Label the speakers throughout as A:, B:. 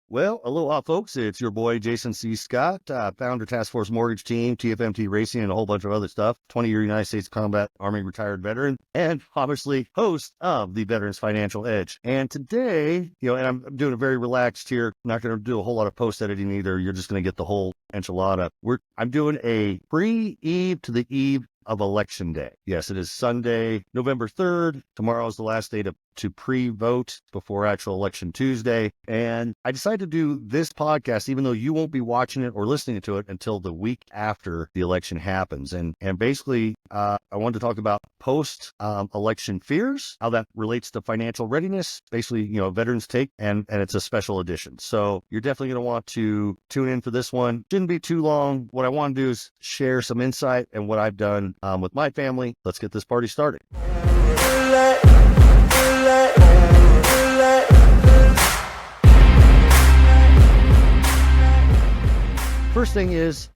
A: Well, aloha, folks. It's your boy, Jason C. Scott, founder, Task Force Mortgage Team, TFMT Racing, and a whole bunch of other stuff. 20-year United States Combat Army retired veteran, and obviously host of the Veterans Financial Edge. And today, and I'm doing it very relaxed here. Not going to do a whole lot of post editing either. You're just going to get the whole enchilada. I'm doing a pre-eve to the eve of Election Day. Yes, it is Sunday, November 3rd. Tomorrow is the last day to pre-vote before actual election Tuesday. And I decided to do this podcast, even though you won't be watching it or listening to it until the week after the election happens. And basically, I wanted to talk about post-election fears, how that relates to financial readiness, basically, veterans take, and it's a special edition. So you're definitely going to want to tune in for this one. Shouldn't be too long. What I want to do is share some insight and what I've done with my family. Let's get this party started. First thing is,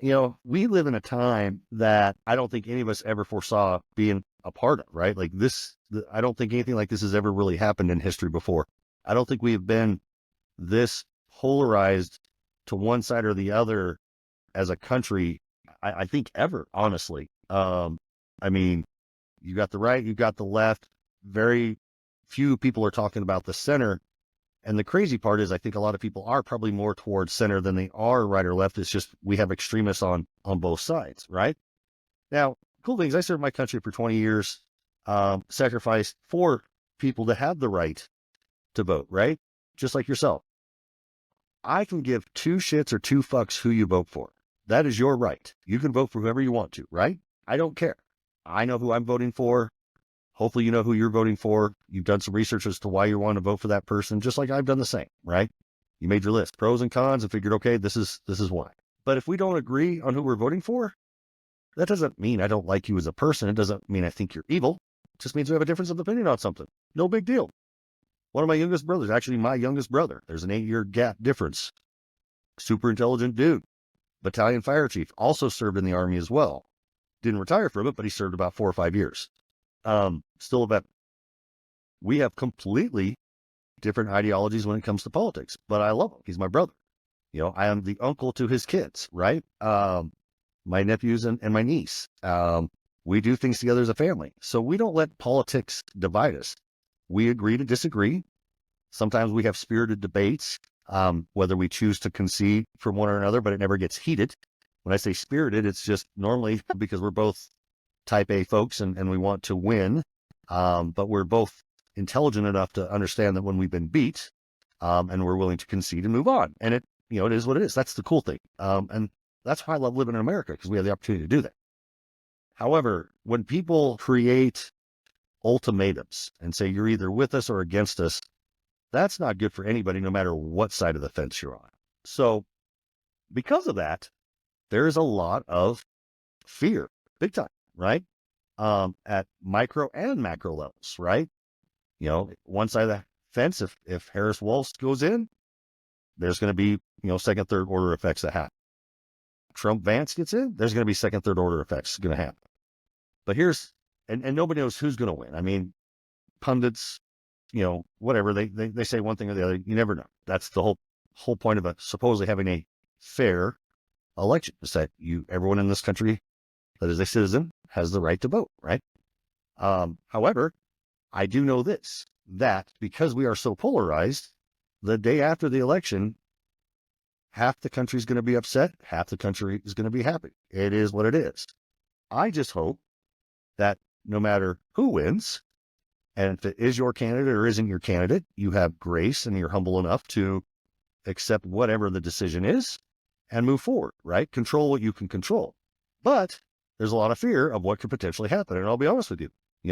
A: we live in a time that I don't think any of us ever foresaw being a part of, right? Like this, I don't think anything like this has ever really happened in history before. I don't think we've been this polarized to one side or the other as a country, I think ever, honestly. I mean, you got the right, you got the left. Very few people are talking about the center. And the crazy part is I think a lot of people are probably more towards center than they are right or left. It's just we have extremists on both sides, right? Now, cool things. I served my country for 20 years, sacrificed for people to have the right to vote, right? Just like yourself. I can give two shits or two fucks who you vote for. That is your right. You can vote for whoever you want to, right? I don't care. I know who I'm voting for. Hopefully you know who you're voting for. You've done some research as to why you want to vote for that person, just like I've done the same, right? You made your list, pros and cons, and figured, okay, this is why. But if we don't agree on who we're voting for, that doesn't mean I don't like you as a person. It doesn't mean I think you're evil. It just means we have a difference of opinion on something. No big deal. One of my youngest brothers, actually my youngest brother, there's an 8-year gap difference. Super intelligent dude. Battalion fire chief, also served in the Army as well. Didn't retire from it, but he served about 4 or 5 years. Still a vet. We have completely different ideologies when it comes to politics, but I love him. He's my brother. I am the uncle to his kids, right? My nephews and my niece. We do things together as a family. So we don't let politics divide us. We agree to disagree. Sometimes we have spirited debates, whether we choose to concede from one or another, but it never gets heated. When I say spirited, it's just normally because we're both type A folks and we want to win. But we're both intelligent enough to understand that when we've been beat, and we're willing to concede and move on. And it is what it is. That's the cool thing. And that's why I love living in America, because we have the opportunity to do that. However, when people create ultimatums and say you're either with us or against us, that's not good for anybody, no matter what side of the fence you're on. So because of that, there is a lot of fear, big time, right? At micro and macro levels, right? One side of the fence, if Harris Walsh goes in, there's going to be, second, third order effects that happen. Trump Vance gets in, there's going to be second, third order effects going to happen. But and nobody knows who's going to win. I mean, pundits, whatever, they say one thing or the other. You never know. That's the whole point of supposedly having a fair election, is that everyone in this country that is a citizen has the right to vote, right? However, I do know this, that because we are so polarized, the day after the election, half the country is going to be upset, half the country is going to be happy. It is what it is. I just hope that no matter who wins, and if it is your candidate or isn't your candidate, you have grace and you're humble enough to accept whatever the decision is and move forward, right? Control what you can control. But there's a lot of fear of what could potentially happen. And I'll be honest with you,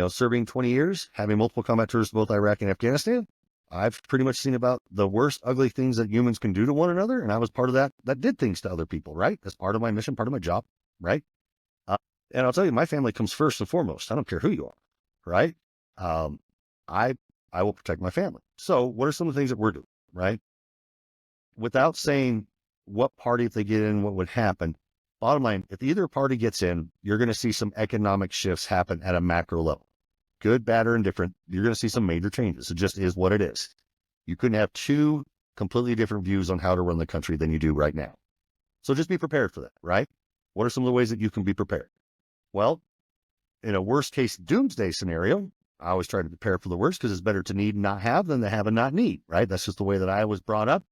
A: serving 20 years, having multiple combat tours to both Iraq and Afghanistan, I've pretty much seen about the worst, ugly things that humans can do to one another. And I was part of that did things to other people, right? That's part of my mission, part of my job, right? And I'll tell you, my family comes first and foremost. I don't care who you are, right? I will protect my family. So what are some of the things that we're doing, right? Without saying what party, if they get in, what would happen, bottom line, if either party gets in, you're going to see some economic shifts happen at a macro level. Good, bad, or indifferent, you're going to see some major changes. It just is what it is. You couldn't have two completely different views on how to run the country than you do right now. So just be prepared for that, right? What are some of the ways that you can be prepared? Well, in a worst case doomsday scenario, I always try to prepare for the worst because it's better to need and not have than to have and not need, right? That's just the way that I was brought up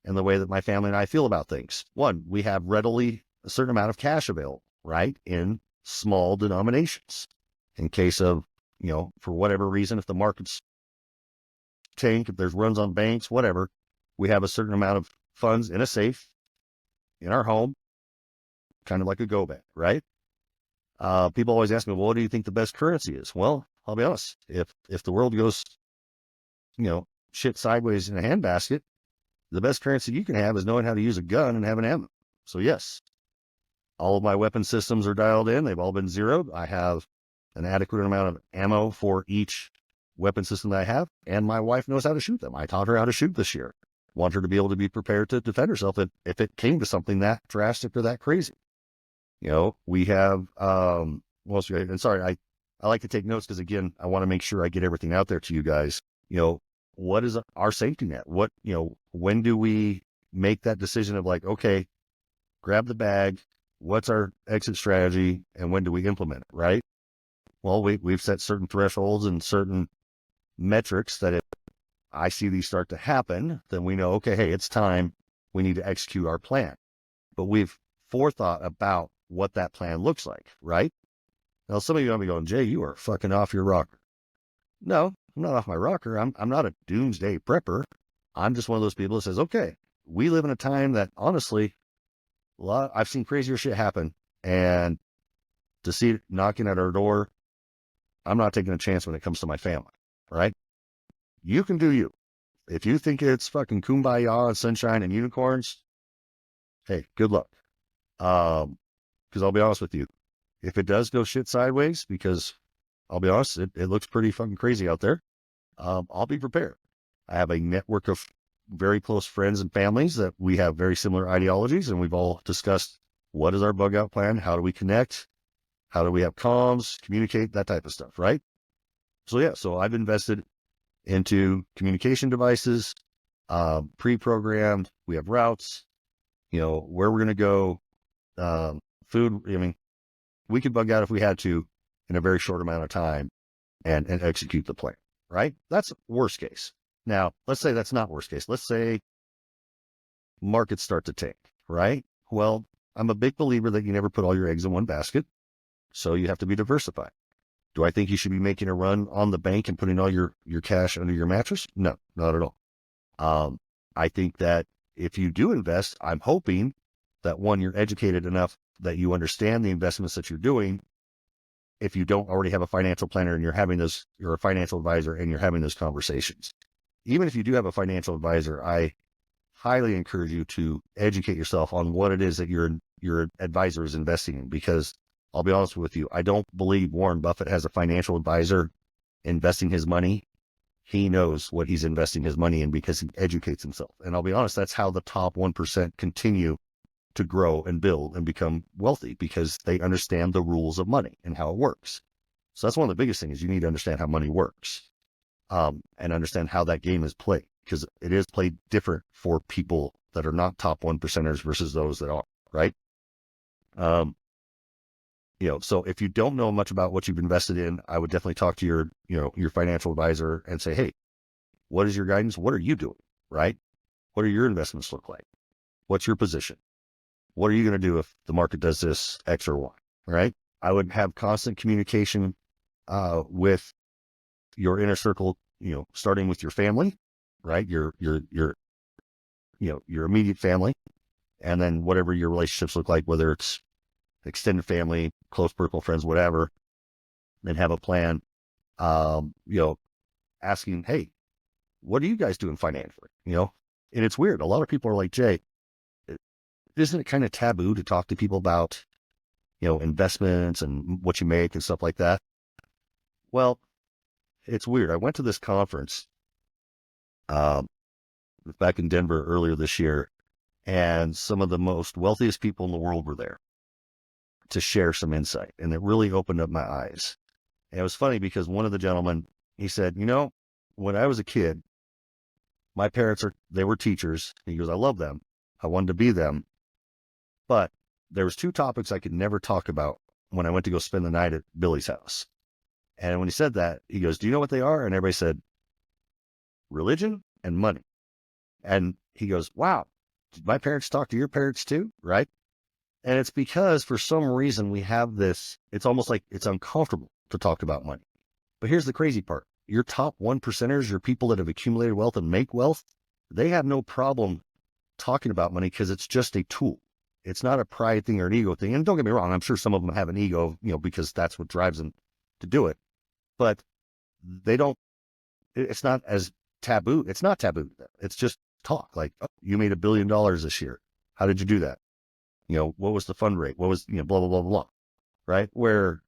A: and the way that my family and I feel about things. One, we have readily a certain amount of cash available, right? In small denominations. In case of, for whatever reason, if the markets tank, if there's runs on banks, whatever, we have a certain amount of funds in a safe in our home, kind of like a go bag, right? People always ask me, well, what do you think the best currency is? Well, I'll be honest. If the world goes, shit sideways in a handbasket, the best currency you can have is knowing how to use a gun and have an ammo. So yes, all of my weapon systems are dialed in. They've all been zeroed. I have an adequate amount of ammo for each weapon system that I have, and my wife knows how to shoot them. I taught her how to shoot this year. Want her to be able to be prepared to defend herself if it came to something that drastic or that crazy. We have, and sorry, I like to take notes because, again, I want to make sure I get everything out there to you guys. What is our safety net? When do we make that decision of like, okay, grab the bag, what's our exit strategy, and when do we implement it, right? Well, we've set certain thresholds and certain metrics that if I see these start to happen, then we know, okay, hey, it's time. We need to execute our plan. But we've forethought about what that plan looks like, right? Now, some of you might be going, Jay, you are fucking off your rocker. No, I'm not off my rocker. I'm not a doomsday prepper. I'm just one of those people that says, okay, we live in a time that honestly, I've seen crazier shit happen, and to see it knocking at our door, I'm not taking a chance when it comes to my family, right? You can do you. If you think it's fucking kumbaya and sunshine and unicorns, hey, good luck. Because I'll be honest with you, if it does go shit sideways, because I'll be honest, it looks pretty fucking crazy out there, I'll be prepared. I have a network of very close friends and families that we have very similar ideologies, and we've all discussed what is our bug out plan, how do we connect, how do we have comms, communicate, that type of stuff, right? So yeah, so I've invested into communication devices, pre-programmed, we have routes, where we're going to go, food. I mean, we could bug out if we had to in a very short amount of time and execute the plan, right? That's worst case. Now, let's say that's not worst case. Let's say markets start to tank, right? Well, I'm a big believer that you never put all your eggs in one basket. So you have to be diversified. Do I think you should be making a run on the bank and putting all your cash under your mattress? No, not at all. I think that if you do invest, I'm hoping that one, you're educated enough that you understand the investments that you're doing. If you don't already have a financial planner and you're a financial advisor and you're having those conversations. Even if you do have a financial advisor, I highly encourage you to educate yourself on what it is that your advisor is investing in, because I'll be honest with you, I don't believe Warren Buffett has a financial advisor investing his money. He knows what he's investing his money in because he educates himself. And I'll be honest, that's how the top 1% continue to grow and build and become wealthy, because they understand the rules of money and how it works. So that's one of the biggest things. You need to understand how money works, and understand how that game is played, because it is played different for people that are not top 1%ers versus those that are, right? So if you don't know much about what you've invested in, I would definitely talk to your financial advisor and say, hey, what is your guidance? What are you doing, right? What do your investments look like? What's your position? What are you going to do if the market does this X or Y, right? I would have constant communication with your inner circle, starting with your family, right? Your immediate family, and then whatever your relationships look like, whether it's extended family, close personal friends, whatever, then have a plan, asking, hey, what are you guys doing financially? And it's weird. A lot of people are like, Jay, isn't it kind of taboo to talk to people about, investments and what you make and stuff like that? Well, it's weird. I went to this conference, back in Denver earlier this year, and some of the most wealthiest people in the world were there to share some insight. And it really opened up my eyes. And it was funny because one of the gentlemen, he said, when I was a kid, my parents they were teachers. He goes, I love them. I wanted to be them. But there was 2 topics I could never talk about when I went to go spend the night at Billy's house. And when he said that, he goes, do you know what they are? And everybody said, religion and money. And he goes, wow, did my parents talk to your parents too? Right. And it's because for some reason we have this, it's almost like it's uncomfortable to talk about money. But here's the crazy part. Your top 1%ers, your people that have accumulated wealth and make wealth, they have no problem talking about money because it's just a tool. It's not a pride thing or an ego thing. And don't get me wrong, I'm sure some of them have an ego, because that's what drives them to do it. But it's not as taboo. It's not taboo. It's just talk. Like, oh, you made $1 billion this year. How did you do that? What was the fund rate? What was, blah, blah, blah, blah. Right? Where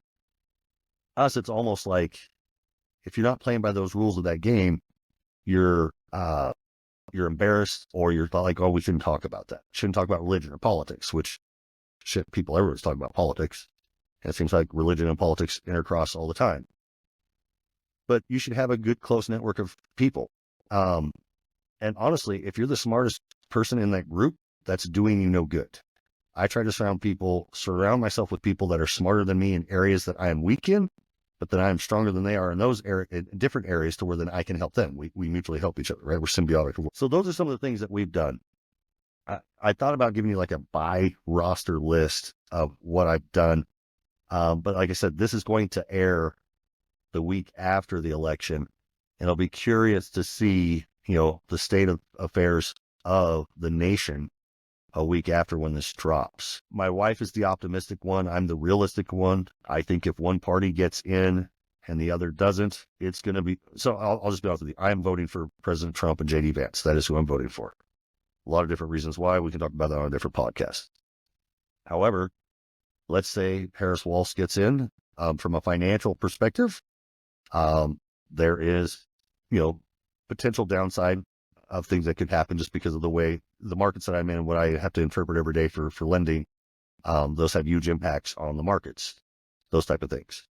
A: us, it's almost like if you're not playing by those rules of that game, you're embarrassed, or you're like, oh, we shouldn't talk about that. Shouldn't talk about religion or politics, which shit, people everyone's talking about politics. And it seems like religion and politics intercross all the time. But you should have a good, close network of people. And honestly, if you're the smartest person in that group, that's doing you no good. I try to surround myself with people that are smarter than me in areas that I am weak in, but that I am stronger than they are in those in different areas to where then I can help them. We mutually help each other, right? We're symbiotic. So those are some of the things that we've done. I thought about giving you like a by roster list of what I've done. But like I said, this is going to air the week after the election, and I'll be curious to see, the state of affairs of the nation a week after when this drops. My wife is the optimistic one. I'm the realistic one. I think if one party gets in and the other doesn't, it's going to be, so I'll just be honest with you. I am voting for President Trump and JD Vance. That is who I'm voting for. A lot of different reasons why. We can talk about that on a different podcast. However, let's say Harris Walsh gets in, from a financial perspective, there is, potential downside of things that could happen just because of the way the markets that I'm in, what I have to interpret every day for lending, those have huge impacts on the markets, those type of things.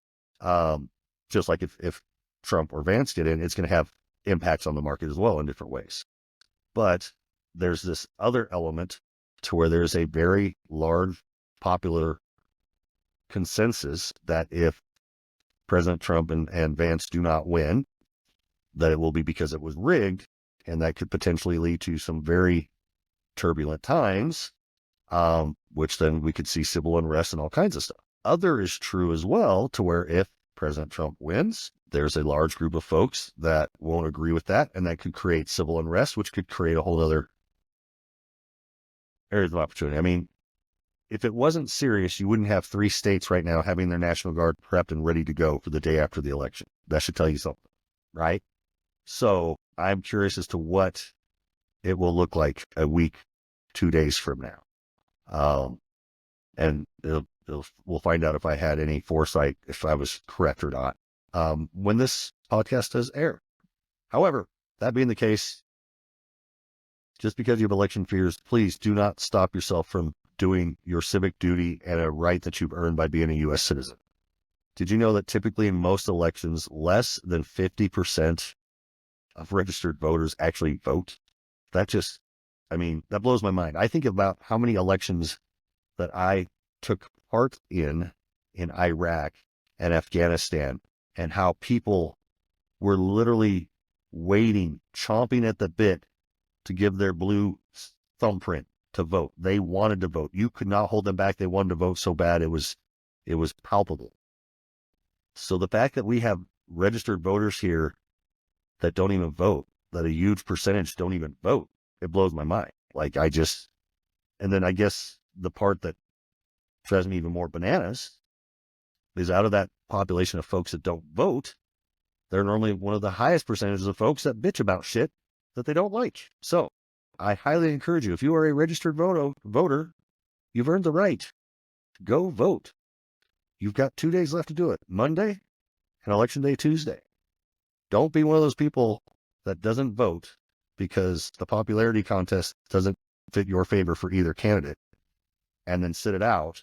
A: Just like if Trump or Vance get in, it's going to have impacts on the market as well in different ways. But there's this other element to where there's a very large popular consensus that if President Trump and Vance do not win, that it will be because it was rigged, and that could potentially lead to some very turbulent times, which then we could see civil unrest and all kinds of stuff. Other is true as well, to where if President Trump wins, there's a large group of folks that won't agree with that, and that could create civil unrest, which could create a whole other areas of opportunity. I mean, if it wasn't serious, you wouldn't have 3 states right now having their National Guard prepped and ready to go for the day after the election. That should tell you something, right? So I'm curious as to what it will look like a week, 2 days from now. And we'll find out if I had any foresight, if I was correct or not, when this podcast does air. However, that being the case, just because you have election fears, please do not stop yourself from doing your civic duty and a right that you've earned by being a U.S. citizen. Did you know that typically in most elections, less than 50% of registered voters actually vote? That blows my mind. I think about how many elections that I took part in Iraq and Afghanistan, and how people were literally waiting, chomping at the bit to give their blue thumbprint to vote. They wanted to vote. You could not hold them back. They wanted to vote so bad. It was palpable. So the fact that we have registered voters here that don't even vote, that a huge percentage don't even vote, it blows my mind. And then I guess the part that drives me even more bananas is out of that population of folks that don't vote, they're normally one of the highest percentages of folks that bitch about shit that they don't like. So I highly encourage you, if you are a registered voter, you've earned the right. Go vote. You've got 2 days left to do it. Monday and Election Day Tuesday. Don't be one of those people that doesn't vote because the popularity contest doesn't fit your favor for either candidate, and then sit it out.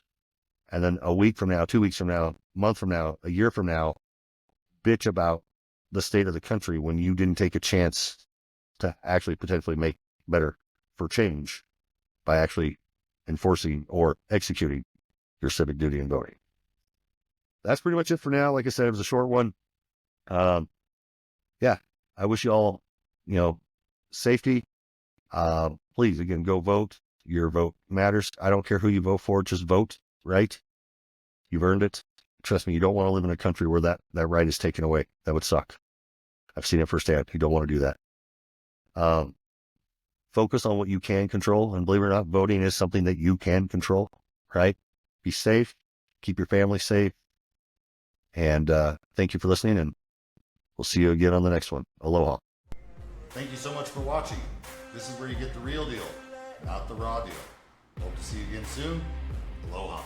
A: And then a week from now, 2 weeks from now, a month from now, a year from now, bitch about the state of the country when you didn't take a chance to actually potentially make better for change by actually enforcing or executing your civic duty in voting. That's pretty much it for now. Like I said, it was a short one. Yeah, I wish you all, safety. Please, again, go vote. Your vote matters. I don't care who you vote for, just vote, right? You've earned it. Trust me, you don't want to live in a country where that right is taken away. That would suck. I've seen it firsthand. You don't want to do that. Focus on what you can control. And believe it or not, voting is something that you can control, right? Be safe. Keep your family safe. And thank you for listening, and we'll see you again on the next one. Aloha. Thank you so much for watching. This is where you get the real deal, not the raw deal. Hope to see you again soon. Aloha.